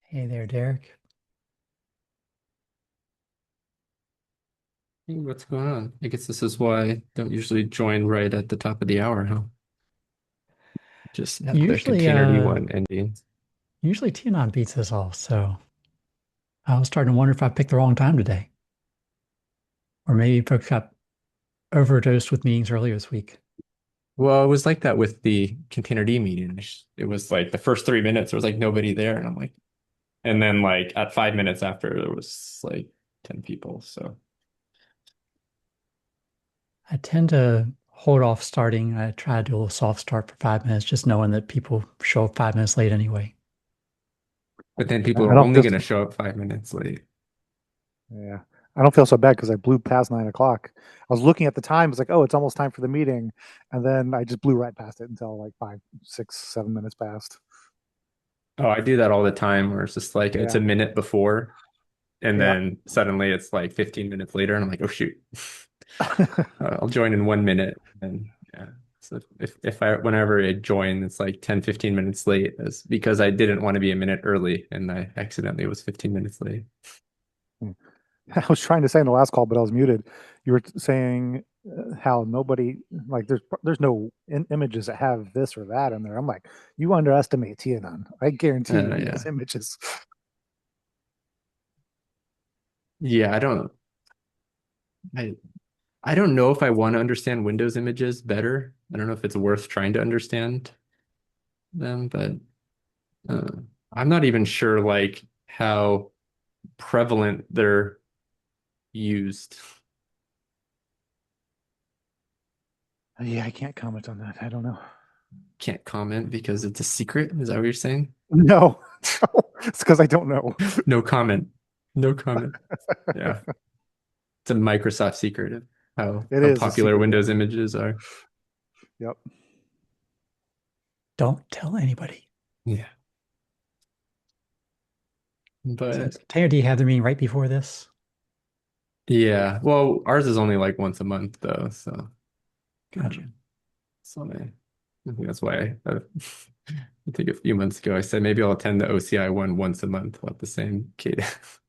Hey there, Derek. Hey, what's going on? I guess this is why I don't usually join right at the top of the hour, huh? Just have the Usually, container D1 ending. usually Tianon beats us all, so I was starting to wonder if I picked the wrong time today. Or maybe folks got overdosed with meetings earlier this week. Well, it was like that with the container D meeting. It was like the first 3 minutes, there was like nobody there. And I'm like, and then like at 5 minutes after, there was like 10 people. So, I tend to hold off starting. I try to do a little soft start for 5 minutes, just knowing that people show up 5 minutes late anyway. but then I people I are don't only feel going to show up 5 minutes late. yeah. I don't feel so bad because I blew past 9 o'clock. I was looking at the time. It's like, oh, it's almost time for the meeting, and then I just blew right past it until like 5, 6, 7 minutes passed. Oh, I do that all the time where it's just like it's Yeah, a minute before, and yeah. then suddenly it's like 15 minutes later, and I'm like, oh shoot. I'll join in 1 minute. And yeah. So if I whenever I join, it's like 10, 15 minutes late. That's because I didn't want to be a minute early and I accidentally was 15 minutes late. I was trying to say in the last call, but I was muted. You were saying how nobody like there's no images that have this or that in there. I'm like, you underestimate TNN. I guarantee you he has Yeah. images. Yeah, I I don't know if I want to understand Windows images better. I don't know if it's worth trying to understand them, but uh, I'm not even sure like how prevalent they're used. Yeah, I can't comment on that. I don't know. Can't comment because it's a secret. Is that what you're saying? No, it's because I don't know. No comment. No comment. Yeah. It's a Microsoft secret of It how is a popular secret. Windows Yeah. images are. Yep. Don't tell anybody. Yeah. So, But Tanner, do you have the meeting right before this? yeah, well, ours is only like once a month though, so Gotcha. um, so I think that's why I think a few months ago I said maybe I'll attend the OCI one once a month at the same cadence.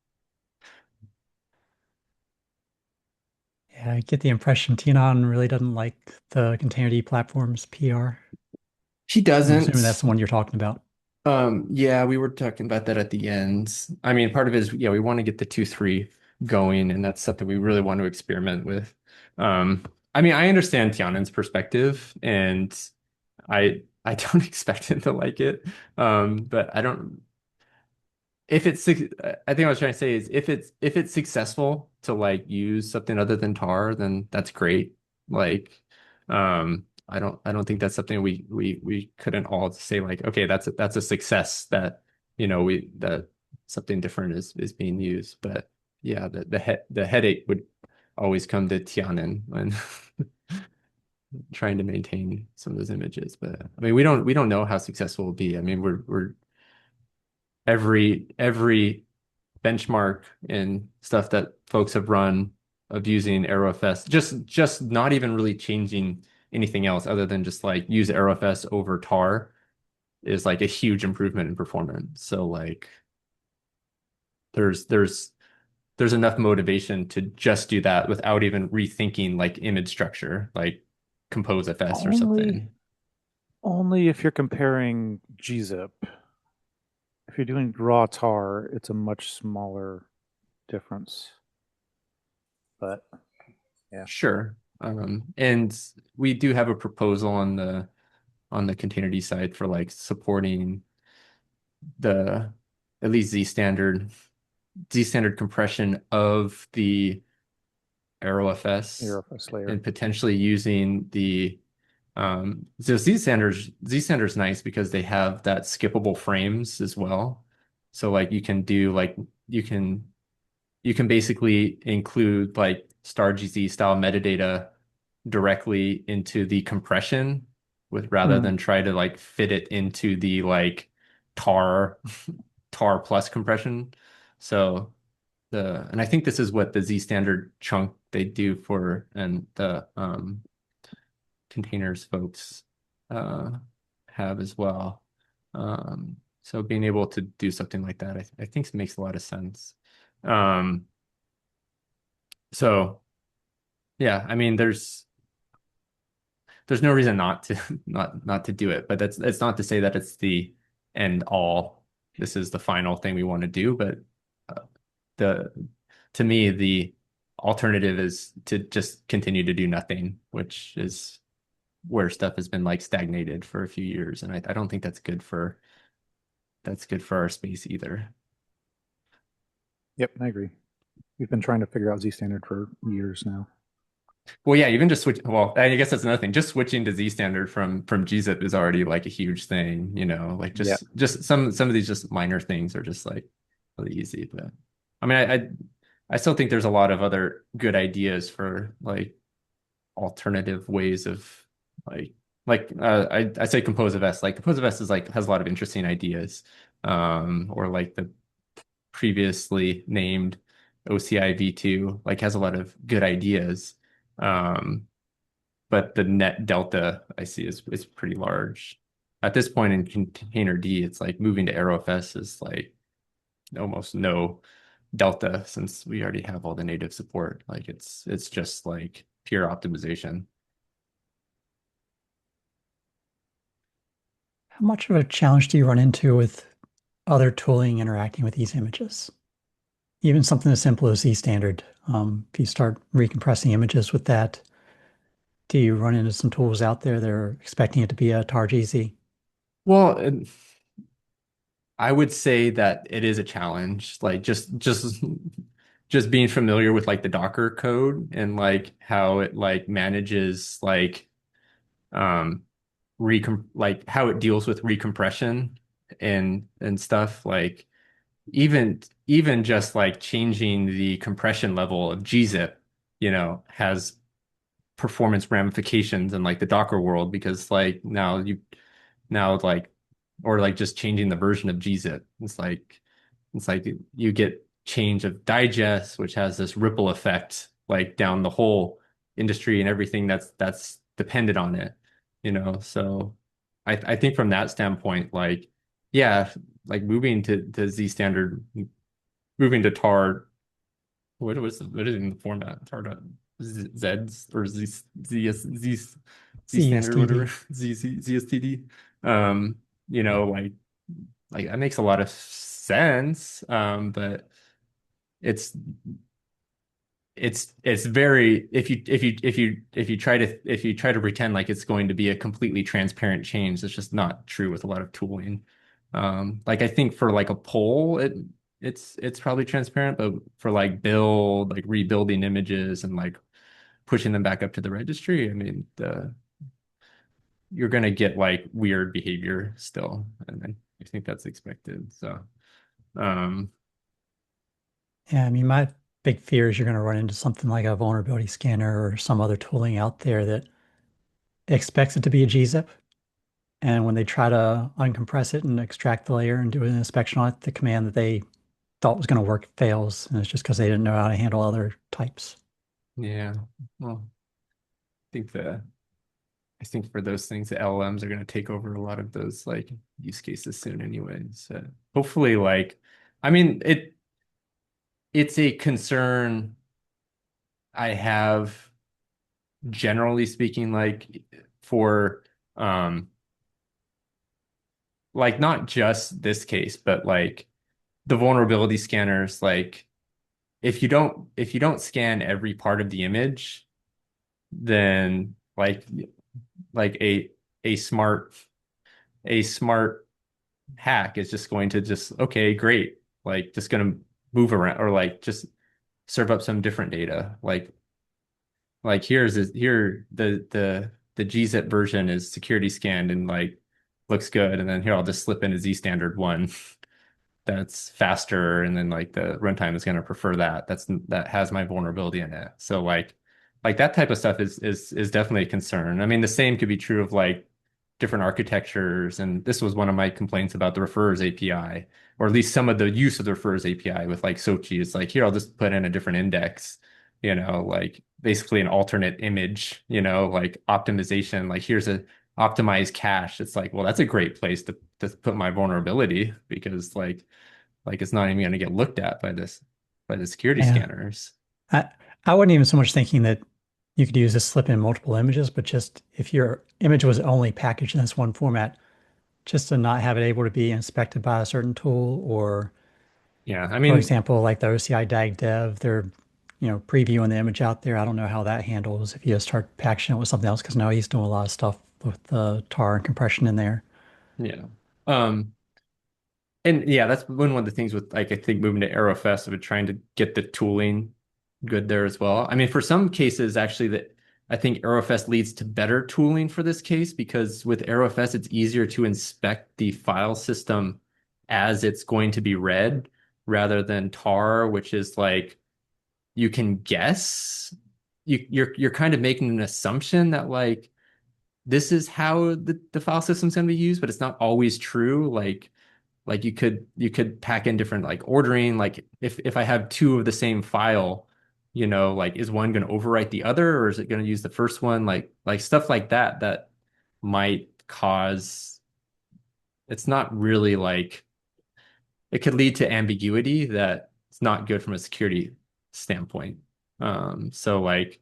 Yeah, I get the impression Tianon really doesn't like the Containerd platform's PR. She I'm assuming that's doesn't. the one you're talking about. Yeah, we were talking about that at the end. I mean, part of it is, yeah, we want to get the 2.3 going, and that's something we really want to experiment with. Um, I mean, I understand Tianan's perspective, and I don't expect him to like it. But I don't. If it's, I think what I was trying to say is if it's successful to like use something other than tar, then that's great. Like, I don't think that's something we couldn't all say like, okay, that's a success that we that something different is being used. But yeah, the headache would always come to Tianan when trying to maintain some of those images. But I mean, we don't know how successful it'll be. I mean, we're every benchmark and stuff that folks have run of using AeroFS, just not even really changing anything else other than just like use AeroFS over tar is like a huge improvement in performance. So like there's there's there's enough motivation to just do that without even rethinking like image structure, like compose FS or Only, something. only if you're comparing gzip. If you're doing raw tar, it's a much smaller difference. But yeah. Sure. And we do have a proposal on the containerd side for like supporting the at least Z standard compression of the AeroFS AeroFS layer. and potentially using the so Z standard's nice because they have that skippable frames as well. So like you can do like you can you can basically include like star GZ style metadata directly into the compression with rather Mm. than try to like fit it into the like tar tar plus compression. So and I think this is what the Z standard chunk they do for and the containers folks uh have as well. So being able to do something like that, I think makes a lot of sense. Um, so yeah, I mean, there's no reason not to not to do it, but that's not to say that it's the end all. This is the final thing we want to do, but uh, the to me the alternative is to just continue to do nothing, which is where stuff has been like stagnated for a few years, and I don't think that's good for our space either. Yep, I agree. We've been trying to figure out Z standard for years now. Well, yeah, even just switch. Well, I guess that's another thing. Just switching to Z standard from gzip is already like a huge thing, you know. Like Yeah. just some of these just minor things are just like really easy. But I mean, I still think there's a lot of other good ideas for like alternative ways of like I say compose of S. Like compose of S is like has a lot of interesting ideas. Or like the previously named OCI V2 like has a lot of good ideas. Um, but the net delta I see is pretty large. At this point in container D, it's like moving to AeroFS is like almost no delta since we already have all the native support. Like it's just like pure optimization. How much of a challenge do you run into with other tooling interacting with these images? Even something as simple as Z standard. If you start recompressing images with that, do you run into some tools out there that are expecting it to be a TarGZ? Well, I would say that it is a challenge. Like just being familiar with like the Docker code and like how it like manages like um like how it deals with recompression and stuff like even just like changing the compression level of gzip, you know, has performance ramifications in like the Docker world because like now like or like just changing the version of gzip. It's like you get change of digest, which has this ripple effect like down the whole industry and everything that's dependent on it, you know. So I think from that standpoint, like yeah, like moving to Z standard, moving to tar, what is in the format? Tar dot Z's or Z standard or whatever ZSTD. ZSTD. Um, you know, like that makes a lot of sense. But it's it's very if you try to pretend like it's going to be a completely transparent change, it's just not true with a lot of tooling. Like I think for like a poll, it's probably transparent, but for like build, like rebuilding images and like pushing them back up to the registry, I mean, the you're gonna get like weird behavior still, and I think that's expected. So, um, Yeah, I mean, my big fear is you're going to run into something like a vulnerability scanner or some other tooling out there that expects it to be a gzip. And when they try to uncompress it and extract the layer and do an inspection on it, the command that they thought was going to work fails. And it's just because they didn't know how to handle other types. yeah, well, think the I think for those things, the LLMs are going to take over a lot of those like use cases soon anyway. So hopefully, like, I mean, it's a concern I have generally speaking, like for like not just this case, but like the vulnerability scanners, like if you don't scan every part of the image, then like a smart a smart hack is just going to just okay, great, like just going to move around or like just serve up some different data. Like here the gzip version is security scanned and like looks good, and then here I'll just slip in a Z standard one that's faster, and then like the runtime is going to prefer that has my vulnerability in it. So like that type of stuff is definitely a concern. I mean, the same could be true of like different architectures, and this was one of my complaints about the referrers API, or at least some of the use of the referrers API with like Sochi. It's like here I'll just put in a different index, you know, like basically an alternate image, you know, like optimization. Like here's optimize cache, it's like, well, that's a great place to put my vulnerability because it's not even going to get looked at by the security Yeah. scanners. I, I wasn't even so much thinking that you could use this slip in multiple images, but just if your image was only packaged in this one format, just to not have it able to be inspected by a certain tool, or Yeah, I for mean, example, like the OCI DAG dev, they're previewing the image out there. I don't know how that handles if you just start packaging it with something else, because now he's doing a lot of stuff with the tar and compression in there. yeah. Um, And yeah, that's one of the things with like I think moving to Aerofest of trying to get the tooling good there as well. I mean, for some cases, actually, that I think Aerofest leads to better tooling for this case because with Aerofest, it's easier to inspect the file system as it's going to be read rather than tar, which is like you can guess. You're kind of making an assumption that like this is how the file system's going to be used, but it's not always true. Like you could pack in different like ordering. Like if I have two of the same file, like is one going to overwrite the other or is it going to use the first one? Like stuff like that that might cause it's not really like it could lead to ambiguity that it's not good from a security standpoint. So like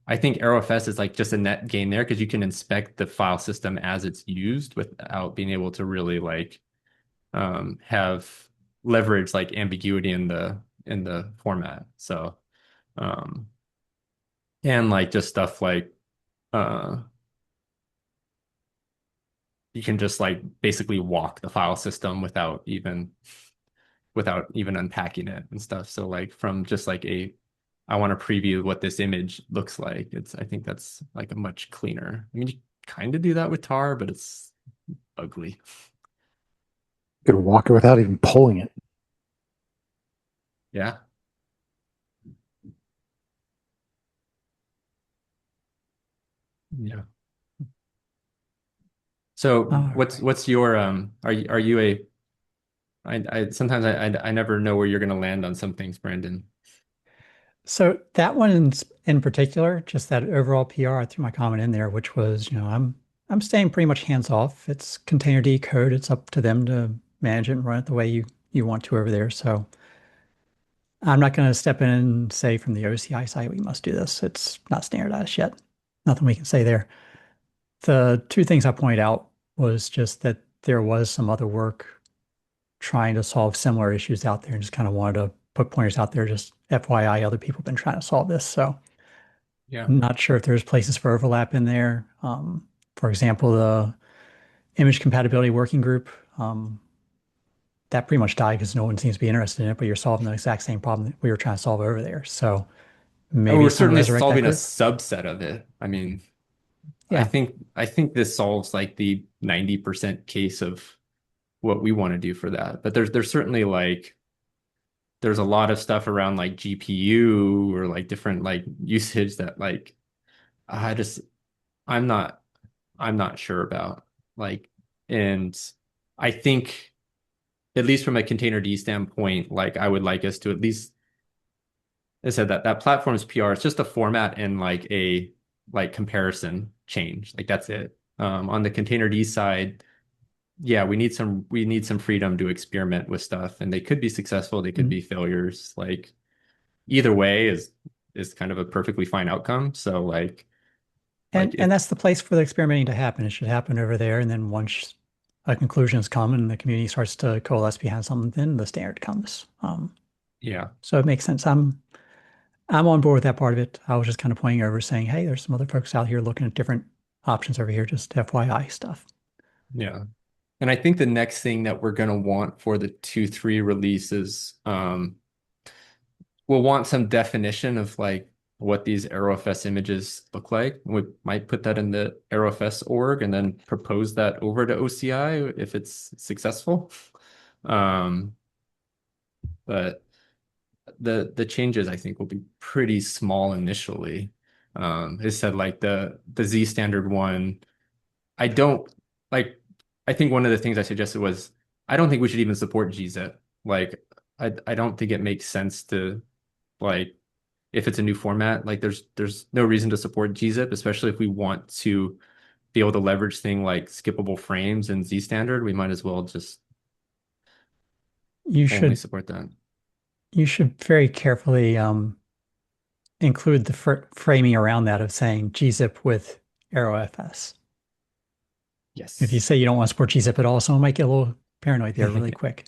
I think Aerofest is like just a net gain there because you can inspect the file system as it's used without being able to really like have leverage like ambiguity in the format. So um, and like just stuff like uh, you can just like basically walk the file system without even unpacking it and stuff. So like from just like I want to preview what this image looks like. I think that's like a much cleaner. I mean, you kind of do that with tar, but it's ugly. You could walk it without even pulling it. Yeah. Yeah. So All what's right. what's your are you a I sometimes I never know where you're gonna land on some things, Brandon. So that one in particular, just that overall PR, I threw my comment in there, which was, I'm staying pretty much hands off. It's container D code. It's up to them to manage it and run it the way you want to over there. So I'm not going to step in and say from the OCI side, we must do this. It's not standardized yet. Nothing we can say there. The two things I pointed out was just that there was some other work trying to solve similar issues out there and just kind of wanted to put pointers out there. Just FYI, other people have been trying to solve this. So Yeah. I'm not sure if there's places for overlap in there. For example, the image compatibility working group, that pretty much died because no one seems to be interested in it, but you're solving the exact same problem that we were trying to solve over there. So And maybe we're it's time to certainly resurrect that solving a group. subset of it. I mean, I Yeah. think I think this solves like the 90% case of what we want to do for that. But there's certainly like there's a lot of stuff around like GPU or like different like usage that like I just I'm not I'm not sure about. Like and I think at least from a container D standpoint, like I would like us to at least I said that platform's PR. It's just a format and like a like comparison change. Like that's it. On the container D side, yeah, we need some freedom to experiment with stuff, and they could be successful. They could Mhm. be failures. Like either way is kind of a perfectly fine outcome. So like And if that's the place for the experimenting to happen. It should happen over there. And then once a conclusion has come and the community starts to coalesce behind something, then the standard comes. yeah So it makes sense. I'm on board with that part of it. I was just kind of pointing over saying, hey, there's some other folks out here looking at different options over here, just FYI stuff. yeah. And I think the next thing that we're gonna want for the 2.3 release is we'll want some definition of like what these AeroFS images look like. We might put that in the AeroFS org and then propose that over to OCI if it's successful. Um, but the changes I think will be pretty small initially. It said like the Z standard one. I don't like. I think one of the things I suggested was I don't think we should even support gzip. Like I don't think it makes sense to like if it's a new format, like there's no reason to support gzip, especially if we want to be able to leverage thing like skippable frames and Z standard, we might as well just You only should support that. you should very carefully include the framing around that of saying gzip with arrowfs. If you Yes. say you don't want to support gzip at all, someone might get a little paranoid there really quick.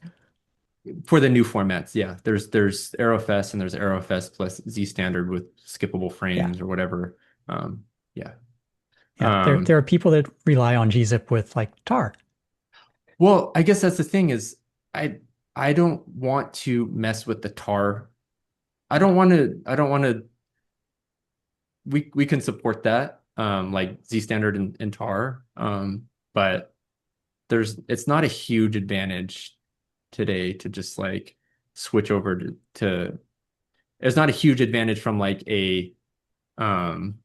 For the new formats, yeah. There's AeroFest and there's AeroFest plus Z standard with skippable Yeah. frames or whatever. Um, yeah. Yeah. There Um, there are people that rely on gzip with like tar. well, I guess that's the thing is I I don't want to mess with the tar. I don't want to we can support that like Z standard and tar. But it's not a huge advantage today to just like switch over to it's not a huge advantage from um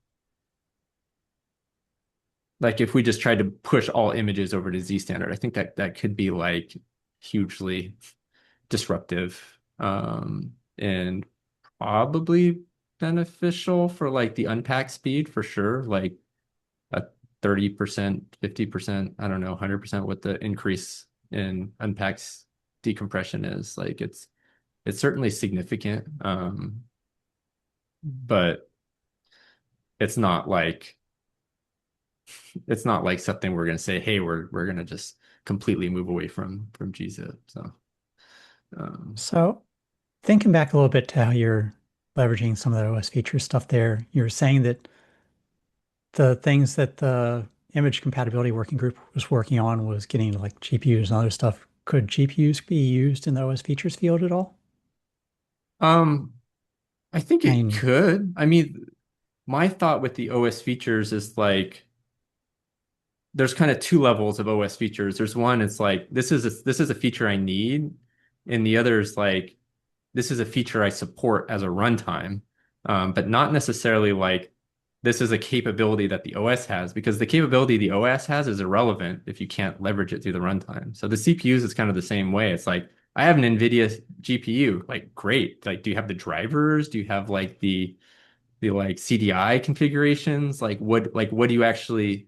like if we just tried to push all images over to Z standard. I think that could be like hugely disruptive and probably beneficial for like the unpack speed for sure, like a 30%, 50%, I don't know, 100% what the increase in unpacks decompression is. Like it's certainly significant. But it's not like it's not like something we're going to say, hey, we're going to just completely move away from gzip. So um, So thinking back a little bit to how you're leveraging some of the OS feature stuff there, you're saying that the things that the image compatibility working group was working on was getting like GPUs and other stuff. Could GPUs be used in the OS features field at all? um, I think I it mean, could. I mean, my thought with the OS features is like there's kind of two levels of OS features. There's one, it's like this is a feature I need, and the other is like this is a feature I support as a runtime, but not necessarily like this is a capability that the OS has, because the capability the OS has is irrelevant if you can't leverage it through the runtime. So the CPUs is kind of the same way. It's like I have an NVIDIA GPU, like great. Like, do you have the drivers? Do you have like the like CDI configurations? What do you actually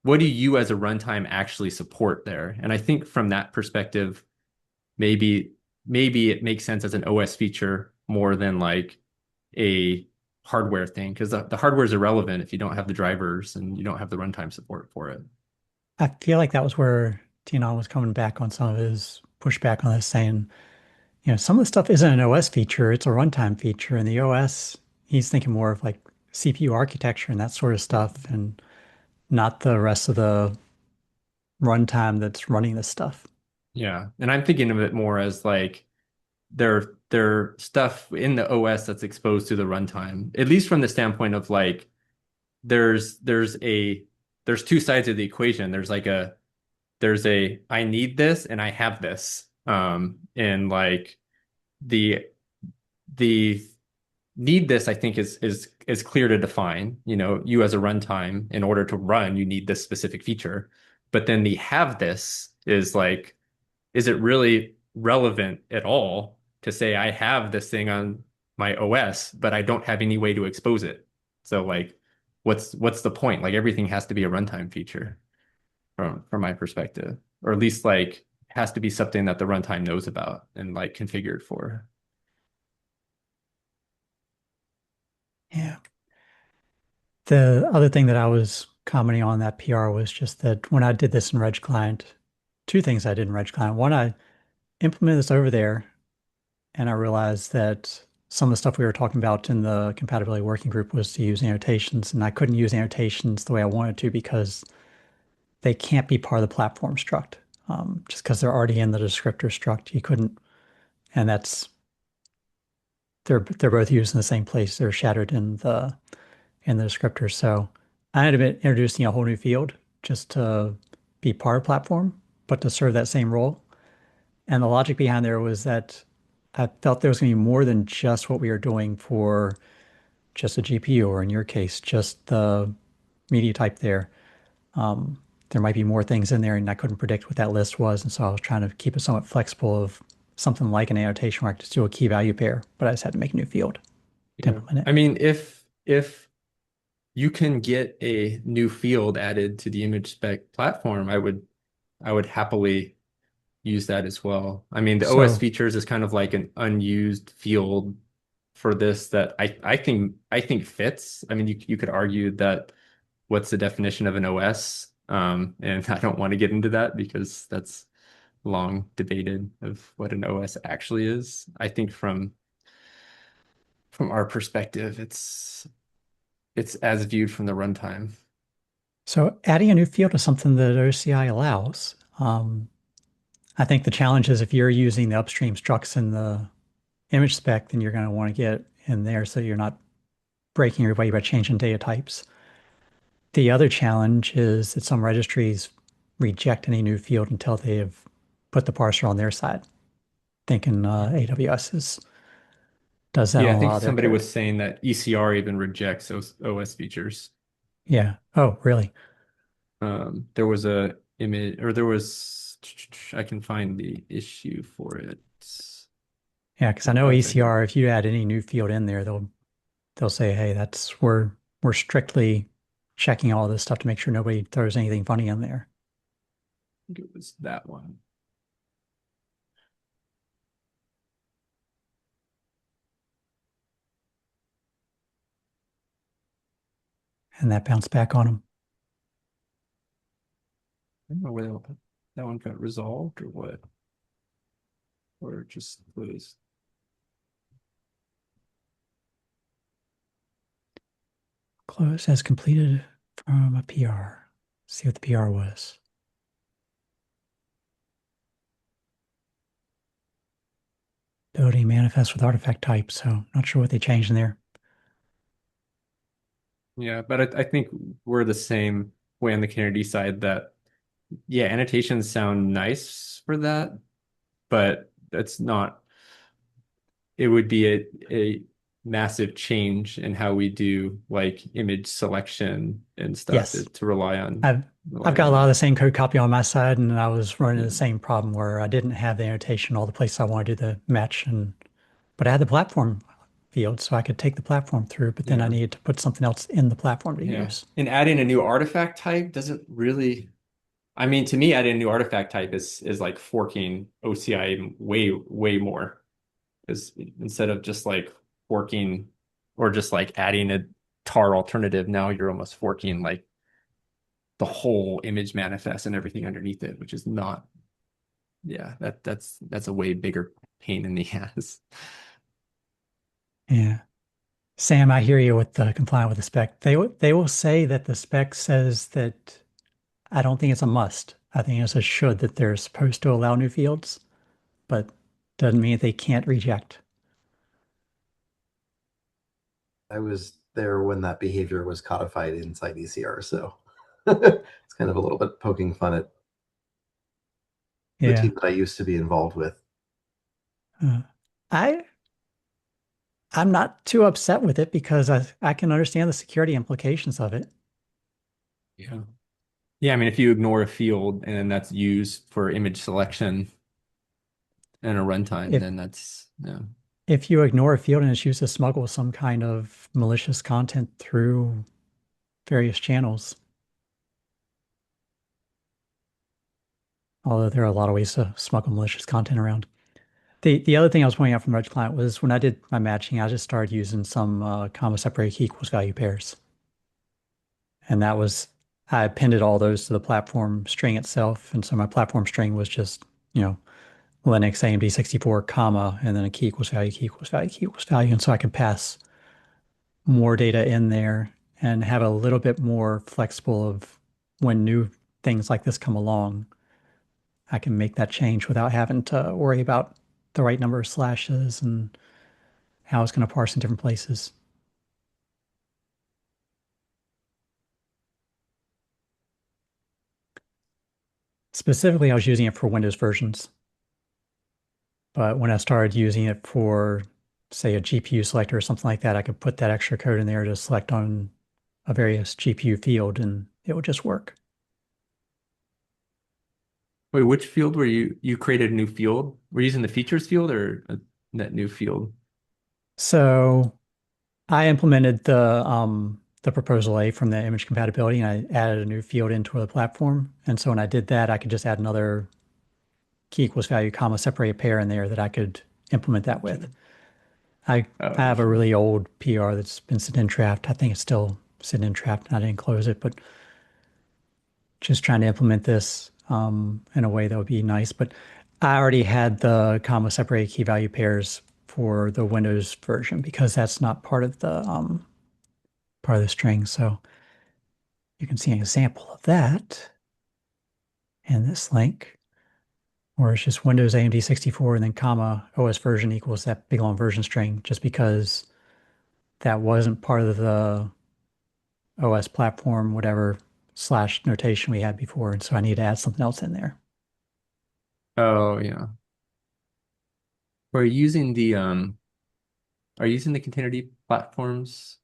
what do you as a runtime actually support there? And I think from that perspective, maybe maybe it makes sense as an OS feature more than like a hardware thing, because the hardware is irrelevant if you don't have the drivers and you don't have the runtime support for it. I feel like that was where Tina was coming back on some of his pushback on this, saying, some of the stuff isn't an OS feature, it's a runtime feature. And the OS, he's thinking more of like CPU architecture and that sort of stuff, and not the rest of the runtime that's running this stuff. Yeah. And I'm thinking of it more as like there stuff in the OS that's exposed to the runtime, at least from the standpoint of like there's there's a there's two sides of the equation. There's a I need this and I have this. And like the the need this, I think is clear to define. You as a runtime, in order to run, you need this specific feature. But then the have this is like, is it really relevant at all to say I have this thing on my OS, but I don't have any way to expose it? So like, what's the point? Like everything has to be a runtime feature from my perspective, or at least like has to be something that the runtime knows about and like configured for. Yeah. The other thing that I was commenting on that PR was just that when I did this in Reg Client, two things I did in Reg Client. One, I implemented this over there, and I realized that some of the stuff we were talking about in the compatibility working group was to use annotations, and I couldn't use annotations the way I wanted to because they can't be part of the platform struct. Just because they're already in the descriptor struct, you couldn't, and they're both used in the same place. They're shattered in the descriptor. So I had been introducing a whole new field just to be part of platform, but to serve that same role. And the logic behind there was that I felt there was going to be more than just what we were doing for just a GPU, or in your case, just the media type there. There might be more things in there, and I couldn't predict what that list was. And so I was trying to keep it somewhat flexible of something like an annotation where I could just do a key value pair, but I just had to make a new field to Yeah. implement it. I mean, if you can get a new field added to the image spec platform, I would happily use that as well. I mean, the OS So, features is kind of like an unused field for this that I think fits. I mean, you could argue that what's the definition of an OS? And I don't want to get into that because that's long debated of what an OS actually is. I think from our perspective, it's as viewed from the runtime. so adding a new field is something that OCI allows. I think the challenge is if you're using the upstream structs in the image spec, then you're going to want to get in there so you're not breaking everybody by changing data types. The other challenge is that some registries reject any new field until they have put the parser on their side, thinking AWS does that Yeah, on I a think lot of their somebody code. was saying that ECR even rejects OS features. Yeah. Oh, really? There was a image, or there was, I can find the issue for it. Yeah, because I It know was, I think. ECR, if you add any new field in there, they'll say, hey, that's we're strictly checking all this stuff to make sure nobody throws anything funny in there. It was that one. And that bounced back on them. I don't know whether that one got resolved or what, or just was. Close as completed from a PR. See what the PR was. Ability manifest with artifact type. So not sure what they changed in there. Yeah, but I think we're the same way on the Kennedy side that, yeah, annotations sound nice for that, but that's not, it would be a massive change in how we do like image selection and stuff Yes. to I've I've rely got on a lot of that. the same code copy on my side, and I was running Yeah. the same problem where I didn't have the annotation all the places I wanted to do the match, and but I had the platform field, so I could take the platform through, but then I Yeah. needed to put something else in the platform to Yeah. use. And adding a new artifact type doesn't really, I mean, to me, adding a new artifact type is like forking OCI way more. Because instead of just like forking or just like adding a tar alternative, now you're almost forking like the whole image manifest and everything underneath it, which is not, yeah, that's a way bigger pain in the ass. Yeah. Sam, I hear you with the compliant with the spec. They will say that the spec says that I don't think it's a must. I think it's a should that they're supposed to allow new fields, but doesn't mean they can't reject. I was there when that behavior was codified inside ECR, so it's kind of a little bit poking fun at the Yeah. team that I used to be involved with. Uh, I I'm not too upset with it because I can understand the security implications of it. Yeah. Yeah, I mean, if you ignore a field and then that's used for image selection and a runtime, If then that's, yeah. if you ignore a field and it's used to smuggle some kind of malicious content through various channels, although there are a lot of ways to smuggle malicious content around. The other thing I was pointing out from Reg Client was when I did my matching, I just started using some comma separated key equals value pairs. And that was, I appended all those to the platform string itself. And so my platform string was just, you know, Linux AMD64, comma, and then a key equals value, key equals value, key equals value. And so I could pass more data in there and have a little bit more flexible of when new things like this come along, I can make that change without having to worry about the right number of slashes and how it's going to parse in different places. Specifically, I was using it for Windows versions, but when I started using it for, say, a GPU selector or something like that, I could put that extra code in there to select on a various GPU field and it would just work. Wait, which field were you created a new field? Were you using the features field or that new field? So I implemented the the proposal A from the image compatibility, and I added a new field into the platform. And so when I did that, I could just add another key equals value, comma, separate pair in there that I could implement that with. I have a Gotcha. really old PR that's been sitting in draft. I think it's still sitting in draft, and I didn't close it, but just trying to implement this in a way that would be nice. But I already had the comma separated key value pairs for the Windows version because that's not part of the string. So you can see an example of that in this link, where it's just Windows AMD 64 and then comma OS version equals that big long version string, just because that wasn't part of the OS platform, whatever slash notation we had before. And so I need to add something else in there. Oh yeah. We're using the are you using the Containerd platforms?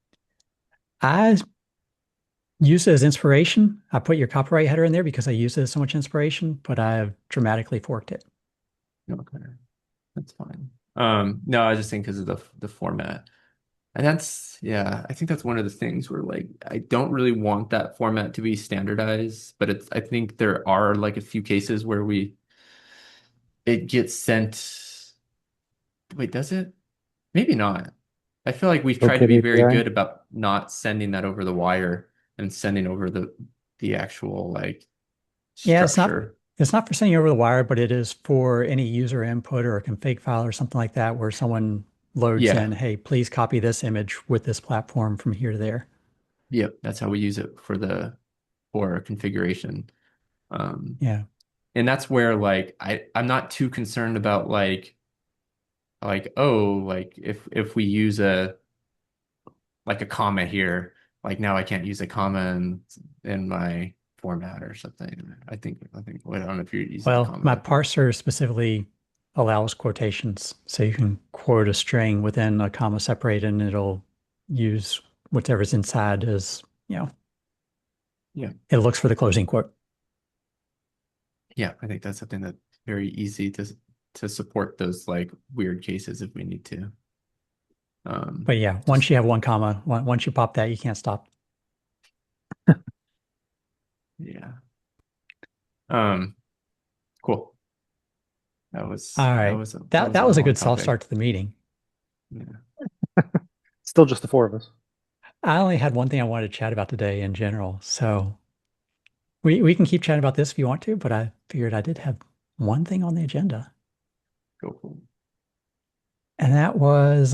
I use it as inspiration. I put your copyright header in there because I use it as so much inspiration, but I've dramatically forked it. Okay, that's fine. No, I was just saying because of the format. And that's, yeah, I think that's one of the things where like I don't really want that format to be standardized, but I think there are like a few cases where it gets sent. Wait, does it? Maybe not. I feel like we've tried to be OKB very pairing. good about not sending that over the wire and sending over the actual like Yeah, structure. it's not for sending over the wire, but it is for any user input or a config file or something like that where someone loads in, Yeah. hey, please copy this image with this platform from here to there. Yep, that's how we use it for configuration. Um, Yeah. and that's where like I'm not too concerned about oh like if we use a comma here, like now I can't use a comma in my format or something. I don't know if you're using the Well, my comma. parser specifically allows quotations. So you can quote a string within a comma separated and it'll use whatever's inside as, Yeah. it looks for the closing quote. Yeah, I think that's something that's very easy to support those like weird cases if we need to. But yeah, Just once you have one comma, once you pop that, you can't stop. yeah. Um, cool. All That right. was that That was a that was a long good soft topic. start to the meeting. Yeah. Still just the four of us. I only had one thing I wanted to chat about today in general. So we can keep chatting about this if you want to, but I figured I did have one thing on the agenda. Cool. And that was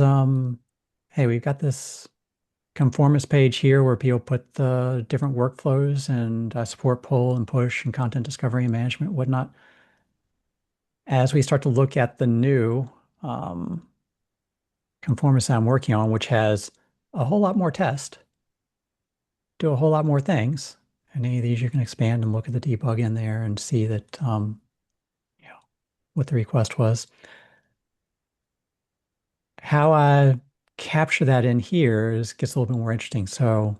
hey, we've got this conformist page here where people put the different workflows and support pull and push and content discovery and management, whatnot. As we start to look at the new um, conformist I'm working on, which has a whole lot more test, do a whole lot more things. And any of these you can expand and look at the debug in there and see that what the request was. How I capture that in here gets a little bit more interesting. So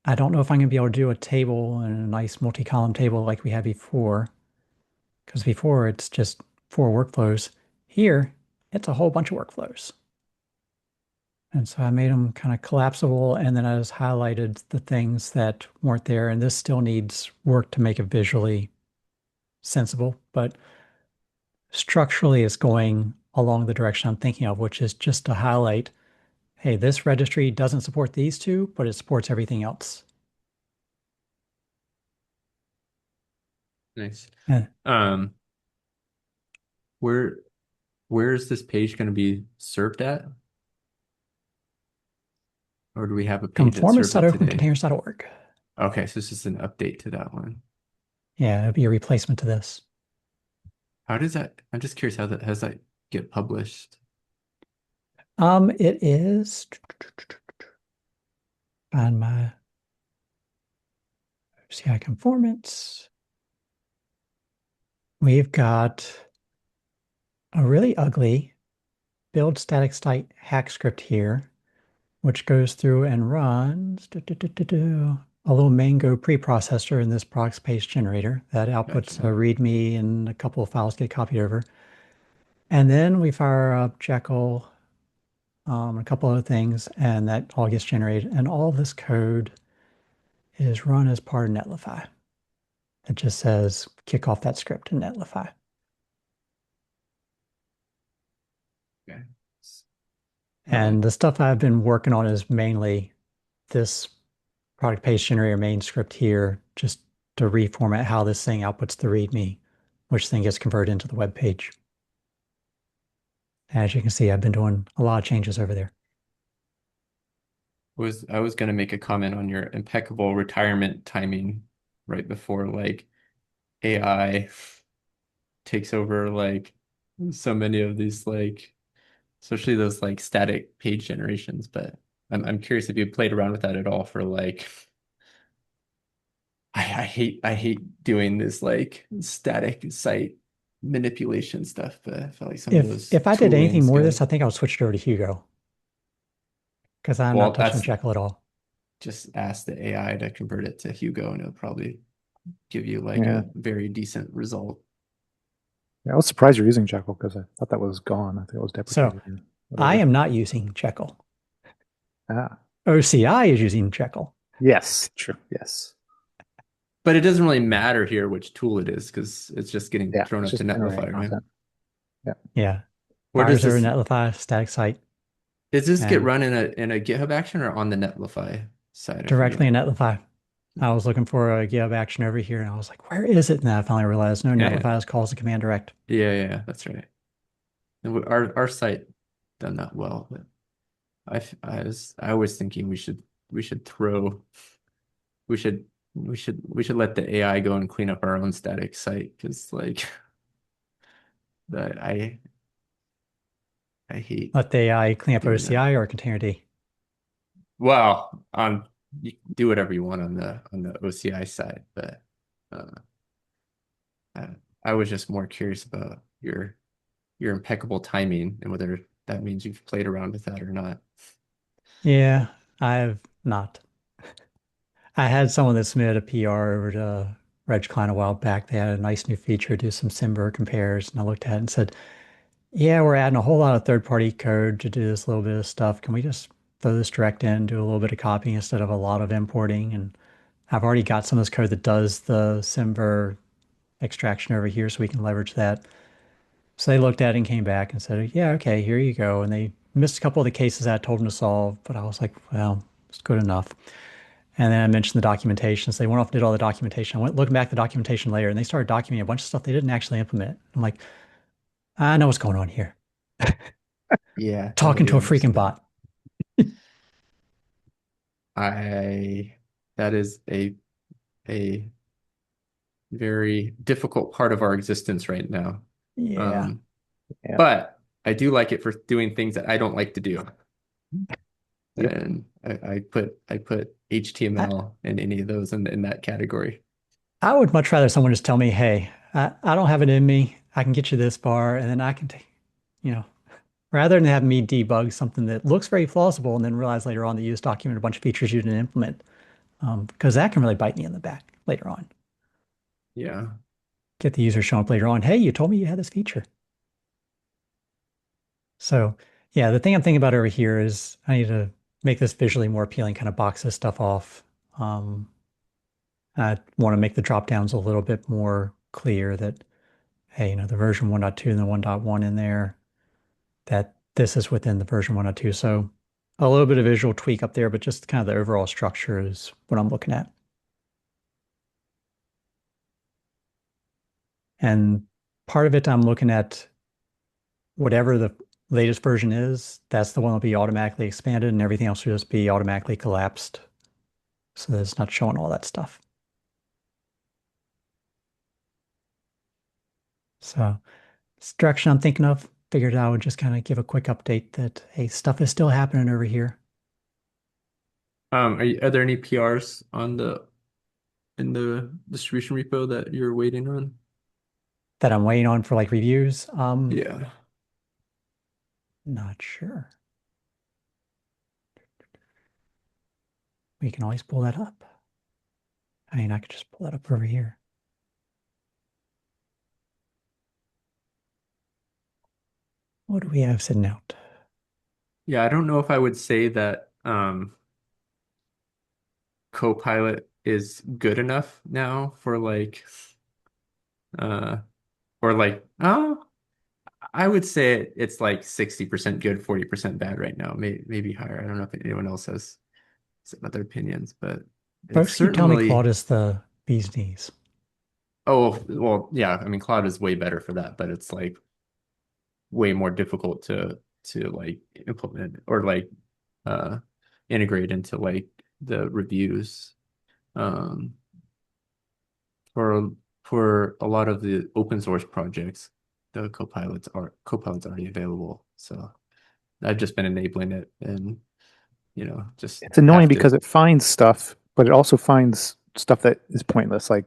I don't know if I'm going to be able to do a table and a nice multi-column table like we had before, because before it's just 4 workflows. Here, it's a whole bunch of workflows. And so I made them kind of collapsible, and then I just highlighted the things that weren't there. And this still needs work to make it visually sensible, but structurally it's going along the direction I'm thinking of, which is just to highlight, hey, this registry doesn't support these two, but it supports everything else. Nice. And Um, where where is this page going to be served at? Or do we have a page that serves it today? conformance.opencontainers.org. Okay, so this is an update to that one. Yeah, it'd be a replacement to this. How does that, I'm just curious how does that get published? It is on my OCI conformance. We've got a really ugly build static site hack script here, which goes through and runs a little Mango preprocessor in this procs paste generator that outputs Gotcha. a README and a couple of files get copied over. And then we fire up Jekyll a couple other things, and that all gets generated. And all this code is run as part of Netlify. It just says kick off that script in Netlify. Okay. And the stuff I've been working on is mainly this product page generator main script here, just to reformat how this thing outputs the README, which thing gets converted into the web page. As you can see, I've been doing a lot of changes over there. I was going to make a comment on your impeccable retirement timing right before like AI takes over like so many of these like especially those like static page generations. But I'm curious if you played around with that at all for like I hate doing this like static site manipulation stuff, but I feel like some of those If I did anything tooling more of this, skills. I think I would switch it over to Hugo because I'm not Well, touching that's Jekyll at all. just ask the AI to convert it to Hugo and it'll probably give you like Yeah. a very decent result. Yeah, I was surprised you're using Jekyll because I thought that was gone. I think it was So deprecated or I whatever. am not using Jekyll. Ah, OCI is using Jekyll. yes, true. Yes. But it doesn't really matter here which tool it is because it's just getting Yeah, thrown it's up to just generating Netlify, right? content. Yeah. Yeah. Where does Fires over this Netlify, static site, does this get and run in a GitHub action or on the Netlify side? I directly forget. in Netlify. I was looking for a GitHub action over here, and I was like, where is it? And then I finally realized, no, Yeah, Netlify calls the command direct. yeah, that's right. And our site done that well, but I was thinking we should throw we should we should let the AI go and clean up our own static site because like that I hate Let the AI clean up doing that. OCI or containerd. Well, you can do whatever you want on the OCI side, but uh, I, I was just more curious about your impeccable timing and whether that means you've played around with that or not. Yeah, I've not. I had someone that submitted a PR over to RegClient a while back. They had a nice new feature, do some Simber compares, and I looked at it and said, yeah, we're adding a whole lot of third-party code to do this little bit of stuff. Can we just throw this direct in, do a little bit of copying instead of a lot of importing? And I've already got some of this code that does the Simver extraction over here, so we can leverage that. So they looked at it and came back and said, yeah, okay, here you go. And they missed a couple of the cases I told them to solve, but I was like, well, it's good enough. And then I mentioned the documentation. So they went off and did all the documentation. I went looking back at the documentation later and they started documenting a bunch of stuff they didn't actually implement. I'm like, I know what's going on here. Yeah, Talking totally to a freaking understand. bot. I that is a very difficult part of our existence right now. Yeah. Um, Yeah. but I do like it for doing things that I don't like to do. Yep. And I put HTML and any of those in that category. I would much rather someone just tell me, hey, I don't have it in me. I can get you this far, and then I can take, you know, rather than have me debug something that looks very plausible and then realize later on that you just documented a bunch of features you didn't implement. Because that can really bite me in the back later on. Yeah. Get the user showing up later on, hey, you told me you had this feature. So yeah, the thing I'm thinking about over here is I need to make this visually more appealing, kind of box this stuff off. Um, I want to make the drop downs a little bit more clear that, hey, the version 1.2 and the 1.1 in there, that this is within the version 1.2. So a little bit of visual tweak up there, but just kind of the overall structure is what I'm looking at. And part of it, I'm looking at whatever the latest version is, that's the one that'll be automatically expanded and everything else will just be automatically collapsed. So that it's not showing all that stuff. So it's the direction I'm thinking of. Figured I would just kind of give a quick update that, hey, stuff is still happening over here. Are there any PRs on the in the distribution repo that you're waiting on? That I'm waiting on for like reviews. Yeah. Not sure. We can always pull that up. I mean, I could just pull that up over here. What do we have sitting out? Yeah, I don't know if I would say that Copilot is good enough now for like uh or like oh I would say it's like 60% good, 40% bad right now. Maybe higher. I don't know if anyone else has some other opinions, but it's Folks keep telling me Claude certainly is the bee's knees. oh well yeah, I mean Cloud is way better for that, but it's like way more difficult to like implement or like uh integrate into like the reviews. Um for for a lot of the open source projects, the Copilot's already available. So I've just been enabling it and just It's annoying have to because it finds stuff, but it also finds stuff that is pointless. Like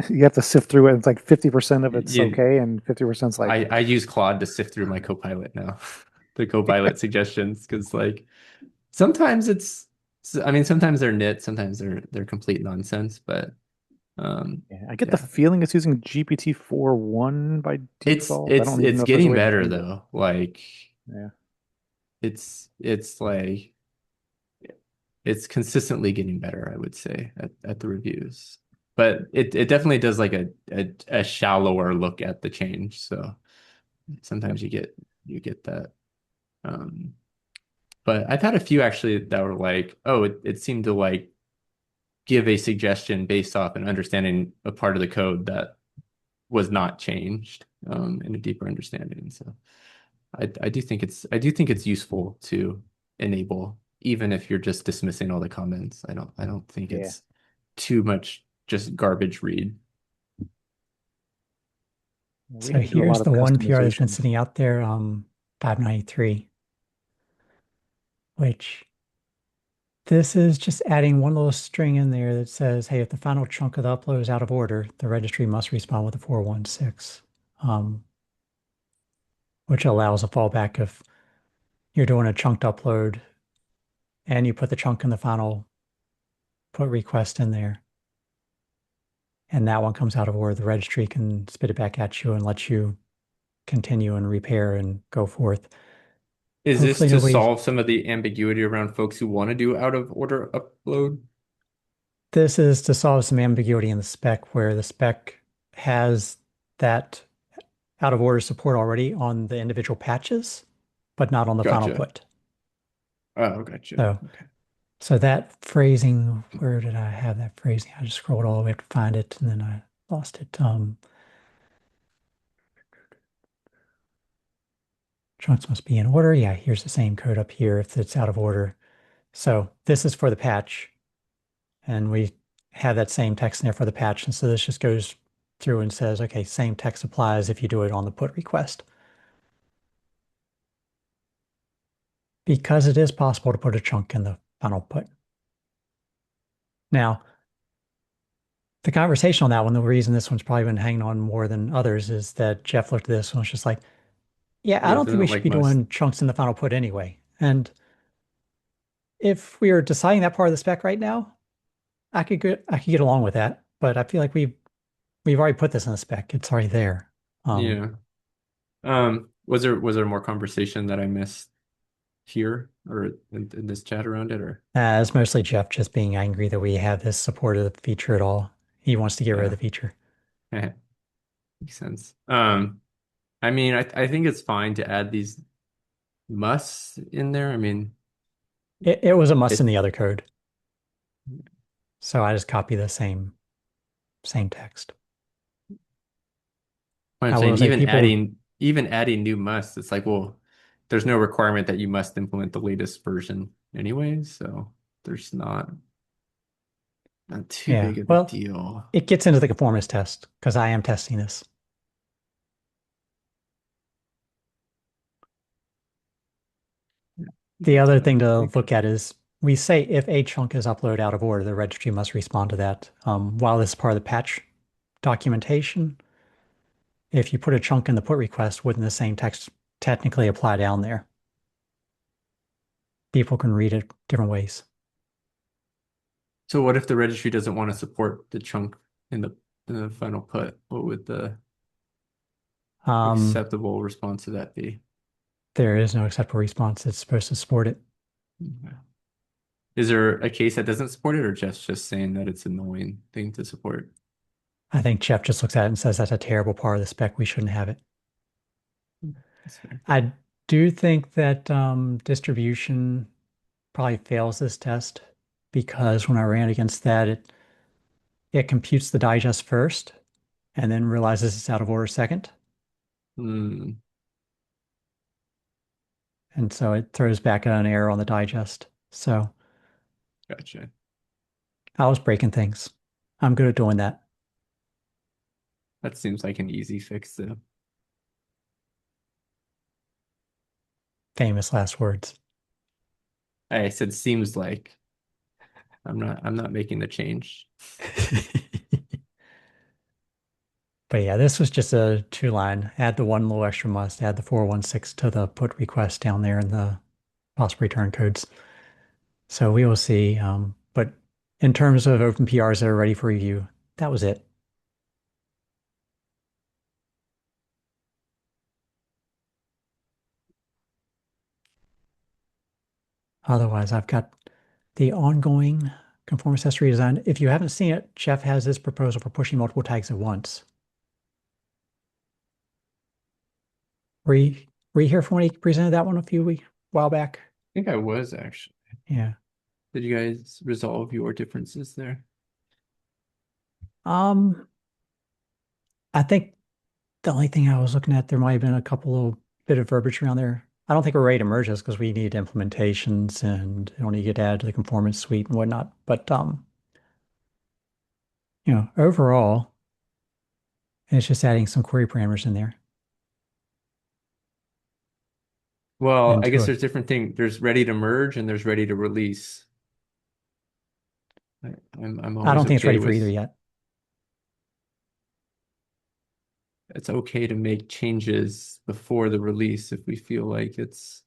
you have to sift through it. It's like 50% of it's you okay, and 50% is like, I use Claude to sift through my Copilot now. The Copilot suggestions because like sometimes I mean sometimes they're nit, sometimes they're complete nonsense, but yeah, I get the yeah. feeling it's using GPT-4.1 by It's default. I it's don't even it's know if there's a getting way to better change it. though. Like Yeah. it's like it's consistently getting better, I would say, at the reviews. But it definitely does like a shallower look at the change. So Yep. sometimes you get that. Um, but I've had a few actually that were like, oh, it seemed to like give a suggestion based off an understanding a part of the code that was not changed in a deeper understanding. So I do think it's useful to enable, even if you're just dismissing all the comments. I don't think Yeah. it's too much just garbage read. We So had to do a lot here's of the one PR that's been customization. sitting out there, 593, which this is just adding one little string in there that says, hey, if the final chunk of the upload is out of order, the registry must respond with a 416, which allows a fallback if you're doing a chunked upload and you put the chunk in the final put request in there, and that one comes out of order, the registry can spit it back at you and let you continue and repair and go forth. Is this Hopefully to nobody, solve some of the ambiguity around folks who want to do out of order upload? this is to solve some ambiguity in the spec where the spec has that out of order support already on the individual patches, but not on the final Gotcha. put. Oh, gotcha. So, Okay. so that phrasing, where did I have that phrasing? I just scrolled all the way up to find it and then I lost it. Chunks must be in order. Yeah, here's the same code up here if it's out of order. So this is for the patch, and we have that same text in there for the patch. And so this just goes through and says, okay, same text applies if you do it on the put request. Because it is possible to put a chunk in the final put. Now, the conversation on that one, the reason this one's probably been hanging on more than others is that Jeff looked at this and was just like, yeah, I Yeah, don't think we doesn't should like be must. doing chunks in the final put anyway. And if we are deciding that part of the spec right now, I could get along with that. But I feel like we've already put this in the spec. It's already there. Um, Yeah. Was there more conversation that I missed here or in this chat around it or it's mostly Jeff just being angry that we have this supported feature at all. He wants to get rid of yeah. the feature. Makes sense. I mean, I think it's fine to add these musts in there. I mean, It was a must in it the other code. So I just copy the same text. I'm I saying will say people, even adding new musts, it's like, well, there's no requirement that you must implement the latest version anyway, so there's not too yeah, big of a well, deal. it gets into the conformance test because I am testing this. The other thing I to think look at is we say if a chunk is uploaded out of order, the registry must respond to that. While this is part of the patch documentation, if you put a chunk in the put request, wouldn't the same text technically apply down there? People can read it different ways. so. What if the registry doesn't want to support the chunk in the final put? What would the Um, acceptable response to that be? there is no acceptable response, it's supposed to support it. Okay. Is there a case that doesn't support it, or just saying that it's an annoying thing to support? I think Jeff just looks at it and says that's a terrible part of the spec. We shouldn't have it. That's fair. I do think that distribution probably fails this test because when I ran against that, it computes the digest first and then realizes it's out of order second. Hmm. And so it throws back an error on the digest. So Gotcha. I was breaking things. I'm good at doing that. That seems like an easy fix, though. Famous last words. I said seems like. I'm not making the change. But yeah, this was just a 2-line. Add the one little extra must, add the 416 to the put request down there in the possible return codes. So we will see. But in terms of open PRs that are ready for review, that was it. Otherwise, I've got the ongoing conformance test redesign. If you haven't seen it, Jeff has this proposal for pushing multiple tags at once. Were you here for when he presented that one a while back? I think I was actually. Yeah. Did you guys resolve your differences there? Um, I think the only thing I was looking at, there might have been a couple little bit of verbiage around there. I don't think we're ready to merge this because we need implementations and it only get added to the conformance suite and whatnot. But overall, it's just adding some query parameters in there Well, I into guess it. there's different things. There's ready to merge and there's ready to release. I'm I always don't think it's okay ready for either with yet. it's okay to make changes before the release if we feel like there's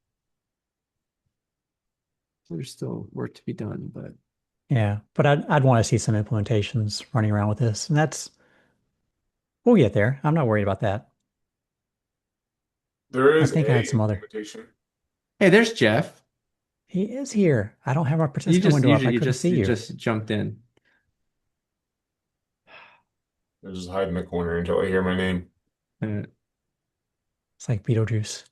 still work to be done, but Yeah, but I'd want to see some implementations running around with this, and we'll get there. I'm not worried about that. There I is think I had a some other. implementation. hey, there's Jeff. He is here. I don't have my You participant just window you, up. ju- I you couldn't just see you you. just jumped in. I just hide in the corner until I hear my name. Uh, It's like Beetlejuice.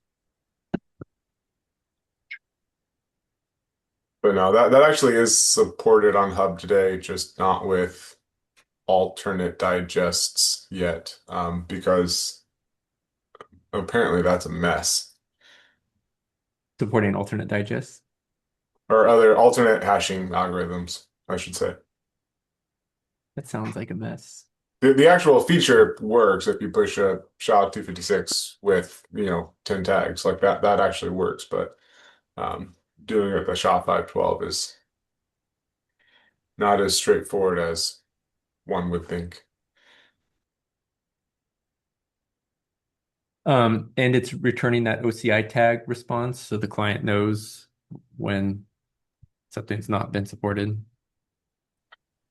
But no, that actually is supported on Hub today, just not with alternate digests yet, because apparently that's a mess. Supporting alternate digest. Or other alternate hashing algorithms, I should say. That sounds like a mess. The actual feature works if you push a SHA-256 with, 10 tags. Like that actually works, but doing it with a SHA-512 is not as straightforward as one would think. And it's returning that OCI tag response so the client knows when something's not been supported.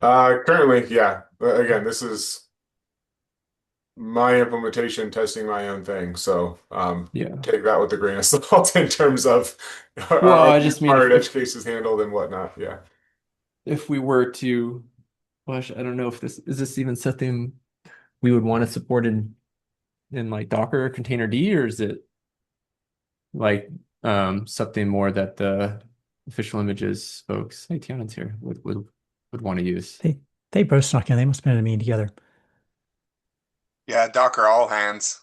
Currently, yeah. Again, this is my implementation testing my own thing. So Yeah. take that with a grain of salt in terms of Well, I our just mean hard if edge cases handled and whatnot. Yeah. if we were to, gosh, I don't know if this even something we would want to support in like Docker or Container D, or is it like something more that the official images folks, hey, Tianan's here, would want to use. They both snuck in. They must have been in a meeting together. Yeah, Docker all hands.